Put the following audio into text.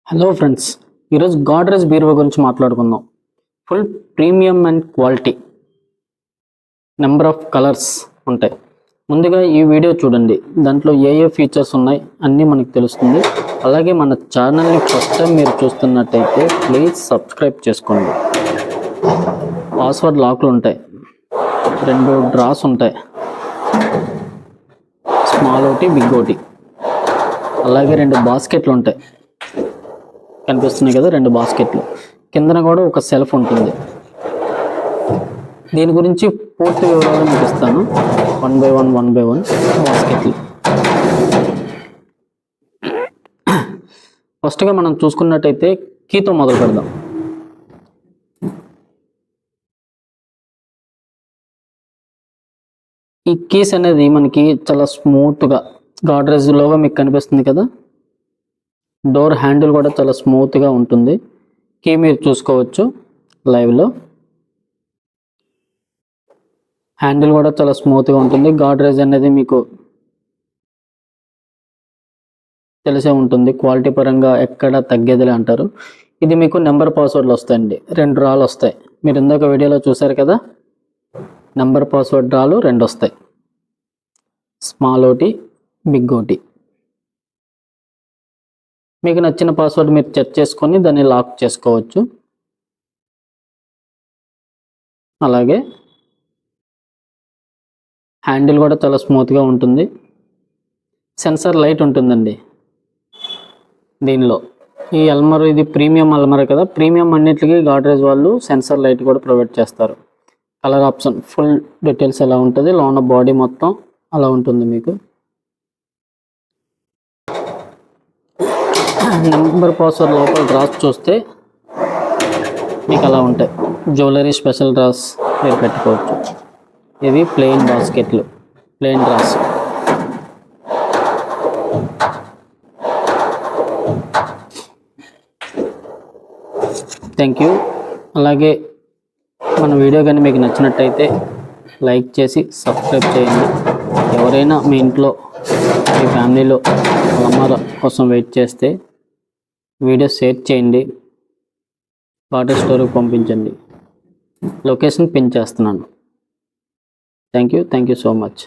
Hello friends, ఈరోజు గాడ్రేజ్ బీరువా గురించి మాట్లాడుకుందాం. Full premium and quality, number of colours ఉంటాయి. ముందుగా ఈ వీడియో చూడండి, దాంట్లో ఏ ఫీచర్స్ ఉన్నాయి అన్నీ మనకు తెలుస్తుంది. అలాగే మన ఛానల్ని ఫస్ట్ టైం మీరు చూస్తున్నట్టయితే ప్లీజ్ సబ్స్క్రైబ్ చేసుకోండి. పాస్వర్డ్ లాక్లు ఉంటాయి, 2 డ్రాస్ ఉంటాయి, స్మాల్ ఒకటి బిగ్ ఒకటి, అలాగే 2 బాస్కెట్లు ఉంటాయి. కనిపిస్తున్నాయి కదా, 2 బాస్కెట్లు. కిందన కూడా ఒక సెల్ఫ్ ఉంటుంది. దీని గురించి పూర్తి వివరాలు మీకు ఇస్తాను. 1 బై 1 బాస్కెట్లు. ఫస్ట్గా మనం చూసుకున్నట్టయితే కీతో మొదలు పెడదాం. ఈ కీస్ అనేది మనకి చాలా స్మూత్గా గాడ్రేజ్ లోగా మీకు కనిపిస్తుంది కదా. డోర్ హ్యాండిల్ కూడా చాలా స్మూత్గా ఉంటుంది. కీ మీరు చూసుకోవచ్చు లైవ్లో. హ్యాండిల్ కూడా చాలా స్మూత్గా ఉంటుంది. గాడ్రేజ్ అనేది మీకు తెలిసే ఉంటుంది, క్వాలిటీ పరంగా ఎక్కడ తగ్గేదిలే అంటారు. ఇది మీకు నెంబర్ పాస్వర్డ్లు వస్తాయండి, 2 రాళ్ళు వస్తాయి. మీరు ఇందాక వీడియోలో చూసారు కదా, నెంబర్ పాస్వర్డ్ రాళ్ళు 2 వస్తాయి, స్మాల్ ఒకటి బిగ్ ఒకటి. మీకు నచ్చిన పాస్వర్డ్ మీరు సెట్ చేసుకొని దాన్ని లాక్ చేసుకోవచ్చు. అలాగే హ్యాండిల్ కూడా చాలా స్మూత్గా ఉంటుంది. సెన్సార్ లైట్ ఉంటుందండి దీనిలో. ఈ అల్మర్ ఇది ప్రీమియం అల్మర్ కదా, ప్రీమియం అన్నిటికీ గాడ్రేజ్ వాళ్ళు సెన్సార్ లైట్ కూడా ప్రొవైడ్ చేస్తారు. కలర్ ఆప్షన్, ఫుల్ డీటెయిల్స్ ఎలా ఉంటుంది, లోన బాడీ మొత్తం అలా ఉంటుంది. మీకు నెంబర్ పాస్వర్డ్ లోపల డ్రాస్ చూస్తే మీకు అలా ఉంటాయి. జ్యువెలరీ స్పెషల్ డ్రాస్ మీరు పెట్టుకోవచ్చు. ఇవి ప్లెయిన్ బాస్కెట్లు, ప్లెయిన్ డ్రాస్. Thank you. అలాగే మన వీడియో కానీ మీకు నచ్చినట్టయితే లైక్ చేసి సబ్స్క్రైబ్ చేయండి. ఎవరైనా మీ ఇంట్లో మీ ఫ్యామిలీలో అల్మారా కోసం వెయిట్ చేస్తే వీడియో షేర్ చేయండి, వాటర్ స్టోర్కి పంపించండి. లొకేషన్ పిన్ చేస్తున్నాను. Thank you so much.